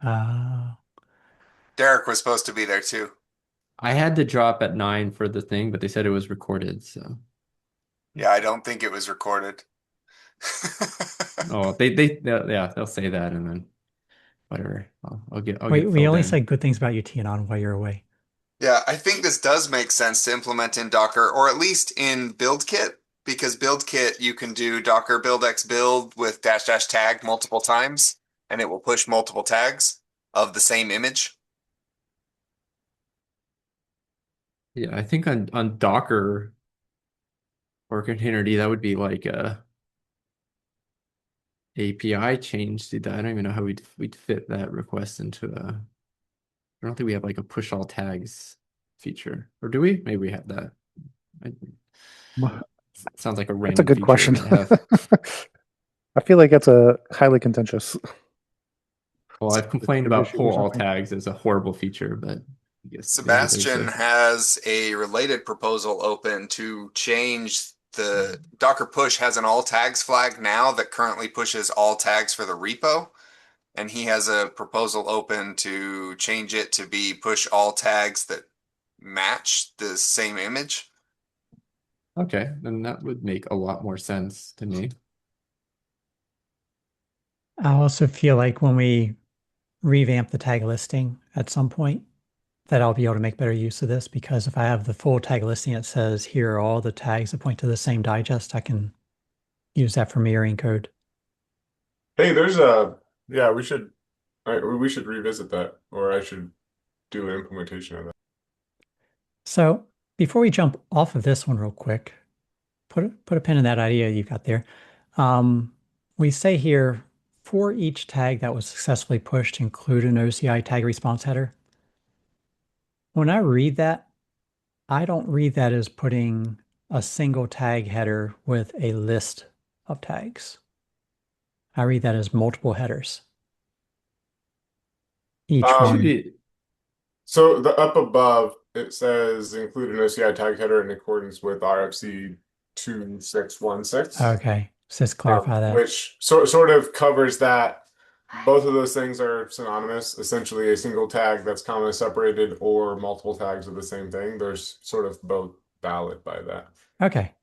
Uh, Derek was supposed to be there too. I had to drop at 9 for the thing, but they said it was recorded, so Yeah, I don't think it was recorded. oh yeah, they'll say that and then whatever. I'll get we filled only in. said good things about you, Tianon, while you're away. Yeah, I think this does make sense to implement in Docker, or at least in BuildKit, because BuildKit you can do Docker build x build with dash dash tag multiple times, and it will push multiple tags of the same image. Yeah, I think on Docker or Container D, that would be like a API change. I don't even know how we'd fit that request into a I don't think we have like a push all tags feature, or do we? Maybe we have that. Sounds like a That's a random good feature question. we might have. I feel like that's a highly contentious Well, I've complained code about issue or pull all something. tags as a horrible feature, but I guess maybe there's Sebastian a has a related proposal open to change the Docker push has an all tags flag now that currently pushes all tags for the repo. And he has a proposal open to change it to be push all tags that match the same image. okay, then that would make a lot more sense to me. I also feel like when we revamp the tag listing at some point, that I'll be able to make better use of this, because if I have the full tag listing, it says here are all the tags that point to the same digest, I can use that for mirroring code. Hey, yeah, we should revisit that, or I should do an implementation of that. So before we jump off of this one real quick, put a pin in that idea you've got there. We say here, for each tag that was successfully pushed, include an OCI tag response header. When I read that, I don't read that as putting a single tag header with a list of tags. I read that as multiple headers. Each one. So the up above, it says include an OCI tag header in accordance with RFC 2616. Okay, so let's clarify that. Which sort of covers that both of those things are synonymous, essentially a single tag that's comma separated or multiple tags of the same thing. There's sort of both valid by that. Okay.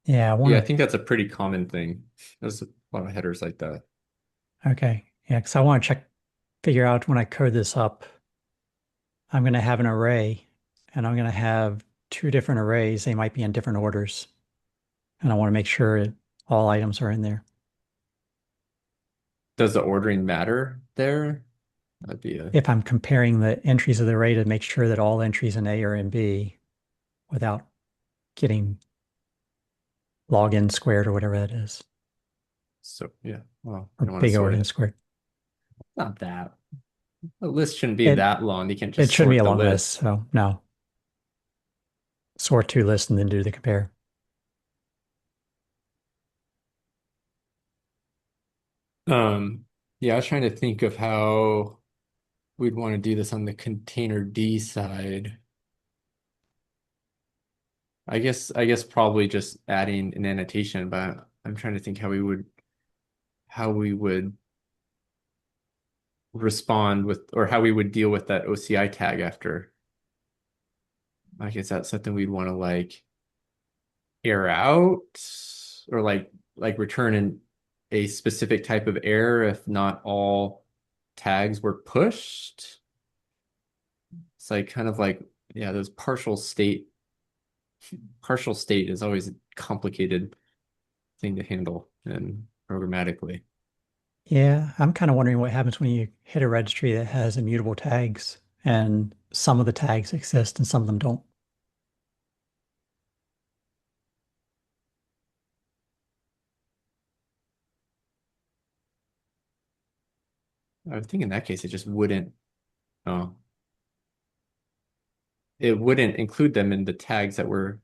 Yeah, Yeah, I think that's a pretty common thing. There's a lot of headers like that. Okay. Yeah, because I want to figure out when I code this up, I'm going to have an array and I'm going to have two different arrays. They might be in different orders. And I want to make sure all items are in there. Does the ordering matter there? That'd be If I'm comparing the entries of the array to make sure that all entries in A are in B without getting log n squared or whatever that is. so yeah. Well, Or you don't want to big O sort n it. squared. Not that. The list shouldn't be It- that long. You can't It just shouldn't be sort a the long list, list. so no. Sort two lists and then do the compare. Yeah, I was trying to think of how we'd want to do this on the container D side. I guess probably just adding an annotation, but I'm trying to think how we would respond with, or how we would deal with that OCI tag after. I guess that's something we'd want to like error out, or like return a specific type of error if not all tags were pushed. It's like kind of like, yeah, those partial state is always a complicated thing to handle and programmatically. Yeah, I'm kind of wondering what happens when you hit a registry that has immutable tags and some of the tags exist and some of them don't. I would think in that case it just wouldn't, oh, it wouldn't include them in the tags that were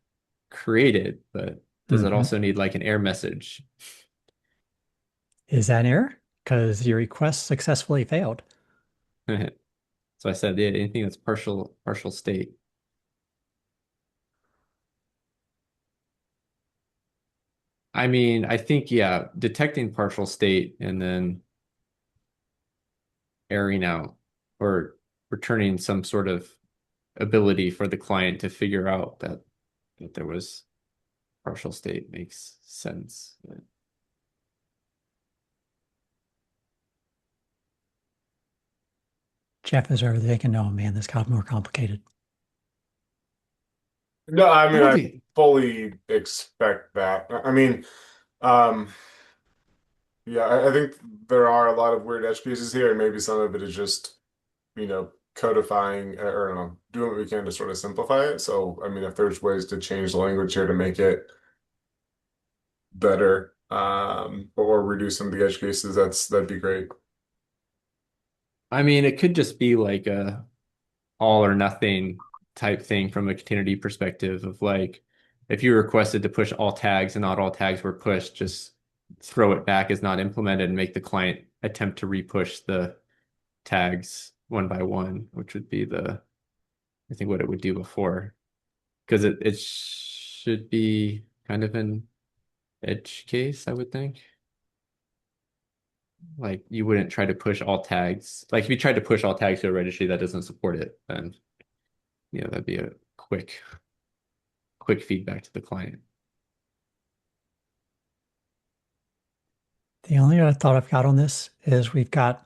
created, but does it also need like an error message? Is that an error? Because your request successfully failed. So I said, yeah, anything that's partial state. I mean, I think, yeah, detecting partial state and then airing out or returning some sort of ability for the client to figure out that there was partial state makes sense. Jeff is over there thinking, oh man, this got more complicated. No, I mean, don't I think- fully expect that. I mean, um, yeah, I think there are a lot of weird edge cases here, and maybe some of it is just, codifying or, doing what we can to sort of simplify it. So, I mean, if there's ways to change the language here to make it better, or reduce some of the edge cases, that'd be great. I mean, it could just be like a all or nothing type thing from a continuity perspective of like, if you requested to push all tags and not all tags were pushed, just throw it back as not implemented and make the client attempt to repush the tags one by one, which would be I think what it would do before. Because it should be kind of an edge case, I would think. Like you wouldn't try to push all tags. Like if you tried to push all tags to a registry that doesn't support it, then that'd be a quick feedback to the client. The only other thought I've got on this is we've got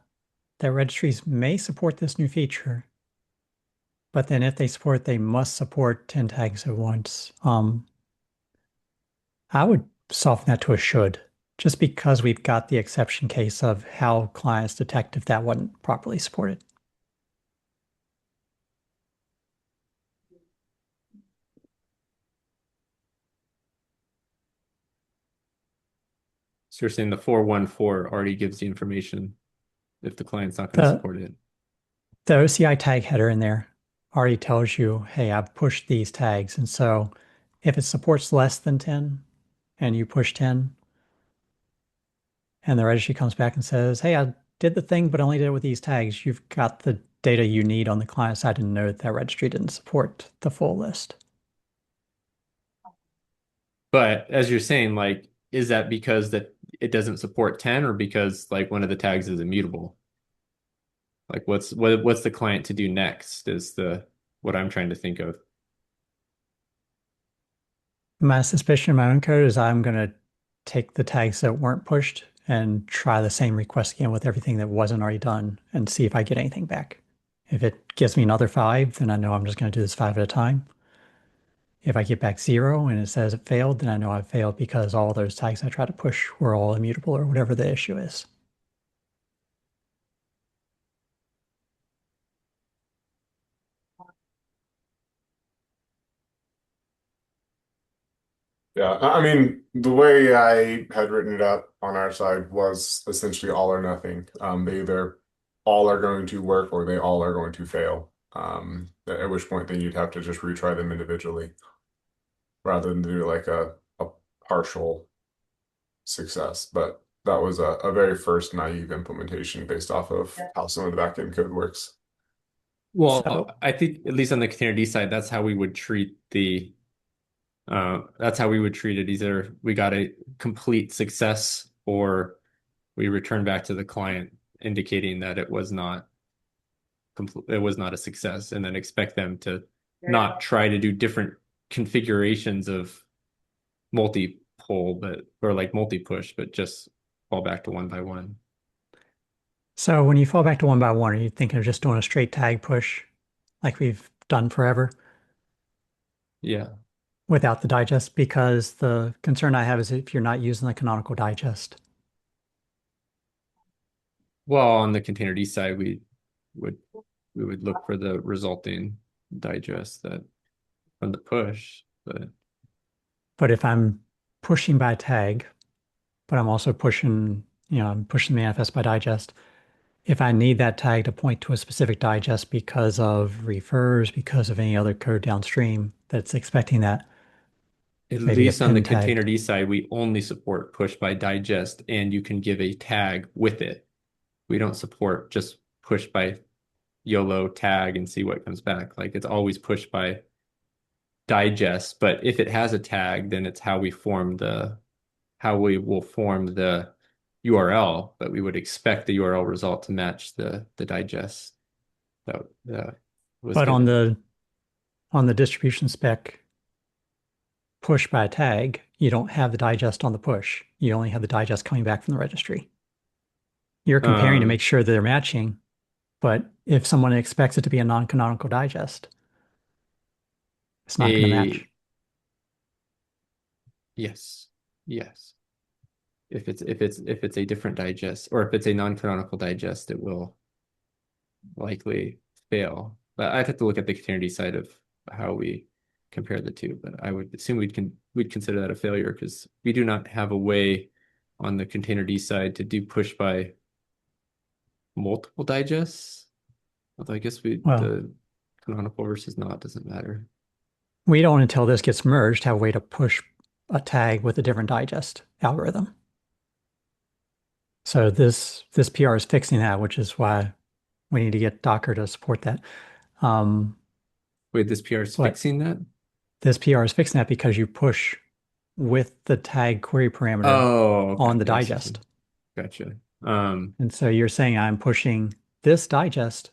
that registries may support this new feature, but then if they support, they must support 10 tags at once. I would soften that to a should, just because we've got the exception case of how clients detect if that wasn't properly supported. So you're saying the 414 already gives the information if the client's not going to support it. The OCI tag header in there already tells you, hey, I've pushed these tags. And so if it supports less than 10 and you push 10, and the registry comes back and says, hey, I did the thing, but only did it with these tags, you've got the data you need on the client side to know that registry didn't support the full list. But as you're saying, like, is that because that it doesn't support 10 or because like one of the tags is immutable? Like what's the client to do next is what I'm trying to think of. My suspicion in my own code is I'm going to take the tags that weren't pushed and try the same request again with everything that wasn't already done and see if I get anything back. If it gives me another 5, then I know I'm just going to do this 5 at a time. If I get back 0 and it says it failed, then I know I've failed because all those tags I tried to push were all immutable or whatever the issue is. Yeah, I mean, the way I had written it up on our side was essentially all or nothing. They either all are going to work or they all are going to fail. At which point then you'd have to just retry them individually rather than do like a partial success. But that was a very first naive implementation based off of how some of the backend code works. Well, So, I think at least on the continuity side, that's how we would treat that's how we would treat it. Either we got a complete success or we return back to the client indicating that it was not a success, and then expect them to not try to do different configurations of multi-pull, or like multi-push, but just fall back to one by one. so when you fall back to 1 by 1, are you thinking of just doing a straight tag push like we've done forever Yeah. without the digest? Because the concern I have is if you're not using the canonical digest. Well, on the continuity side, would we would look for the resulting digest that from the push, but But if I'm pushing by tag, but I'm also pushing, I'm pushing the manifest by digest. If I need that tag to point to a specific digest because of refers, because of any other code downstream that's expecting that, at maybe a least on the pin tag. continuity side, we only support push by digest, and you can give a tag with it. We don't support just push by YOLO tag and see what comes back. Like it's always push by digest, but if it has a tag, then it's how we will form the URL, but we would expect the URL result to match the digest that was But on given. the distribution spec push by tag, you don't have the digest on the push. You only have the digest coming back from the registry. You're comparing to make Um, sure they're matching, but if someone expects it to be a non-canonical digest, it's not going to a match. yes, yes. If it's a different digest, or if it's a non-canonical digest, it will likely fail. But I'd have to look at the continuity side of how we compare the two. But I would assume we'd consider that a failure because we do not have a way on the container D side to do push by multiple digests. Although I guess Well, the canonical versus not doesn't matter. we don't, until this gets merged, have a way to push a tag with a different digest algorithm. So this PR is fixing that, which is why we need to get Docker to support that. Wait, this PR is What? fixing that? This PR is fixing that because you push with the tag query parameter Oh, on the okay. digest. Gotcha. And so you're saying I'm pushing this digest,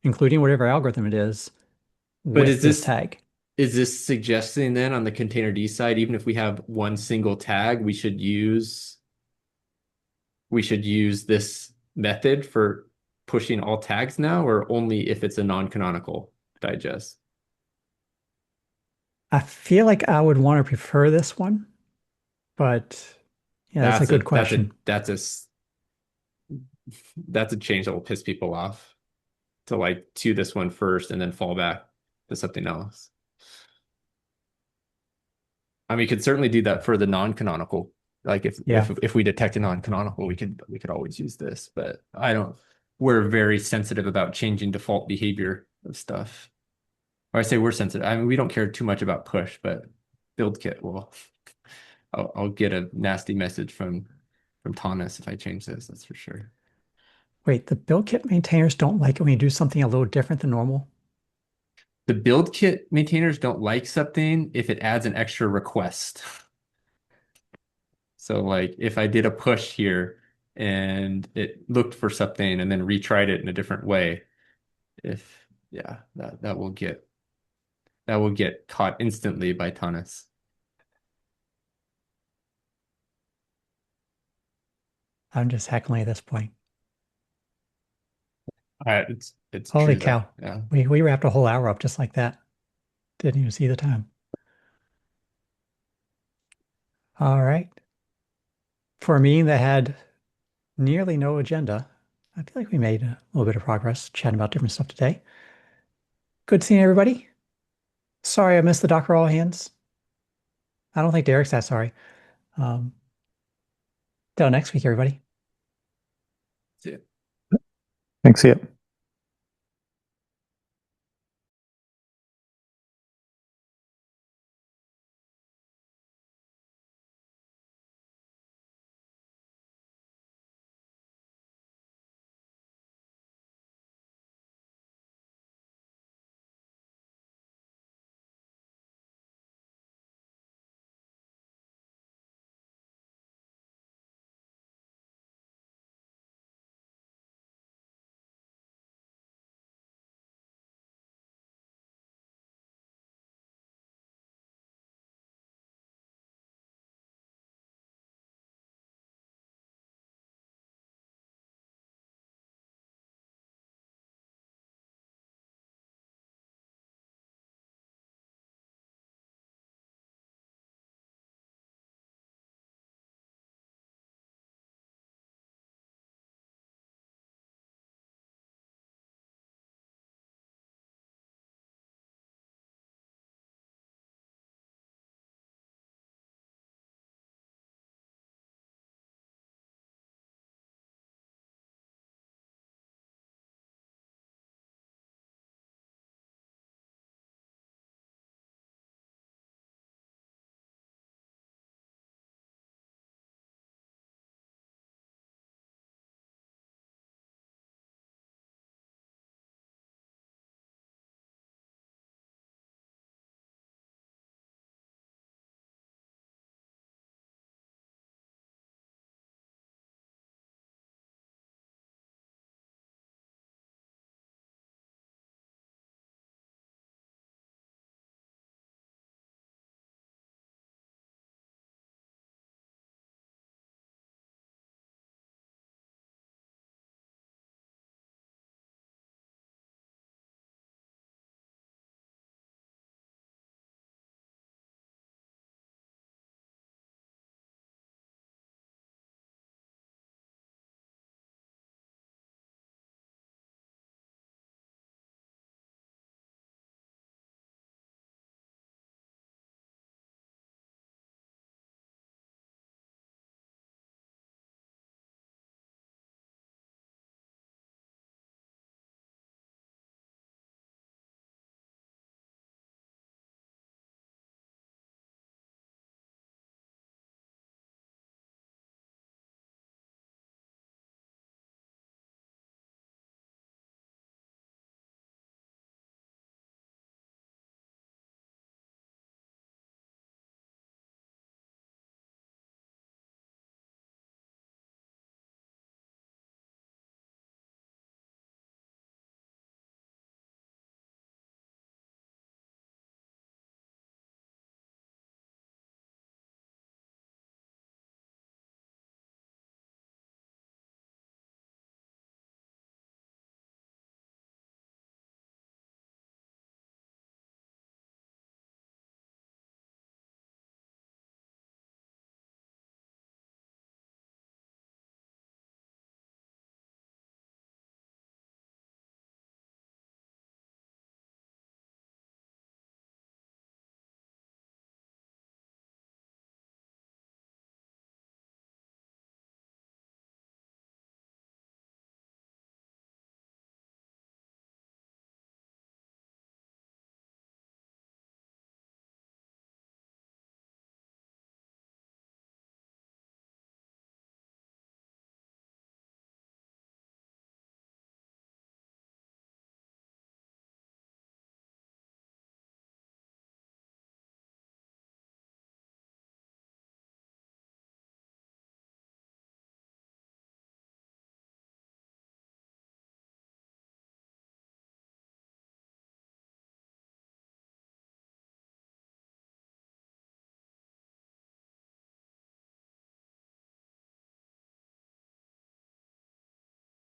including whatever algorithm it is, But with this tag. Is this suggesting then on the container D side, even if we have one single tag, we should use this method for pushing all tags now, or only if it's a non-canonical digest? I feel like I would want to prefer this one, but yeah, that's a good question. That's a change that will piss people off, to like to this one first and then fall back to something else. I mean, you could certainly do that for the non-canonical. Like if we detect a non-canonical, we could always use this, but we're very sensitive about changing default behavior of stuff. Or I say we're sensitive. I mean, we don't care too much about push, but BuildKit will. I'll get a nasty message from Thomas if I change this, that's for sure. Wait, the BuildKit maintainers don't like it when you do something a little different than normal? The BuildKit maintainers don't like something if it adds an extra request. So like if I did a push here and it looked for something and then retried it in a different way, that will get caught instantly by Tanis. I'm just heckling at this point. It's Holy true, cow. though. We wrapped a whole hour up just like that. Didn't even see the time. All right. For a meeting that had nearly no agenda, I feel like we made a little bit of progress chatting about different stuff today. Good seeing everybody. Sorry I missed the Docker All Hands. I don't think Derek's that sorry. Till next week, everybody. Yeah. Thanks. See ya.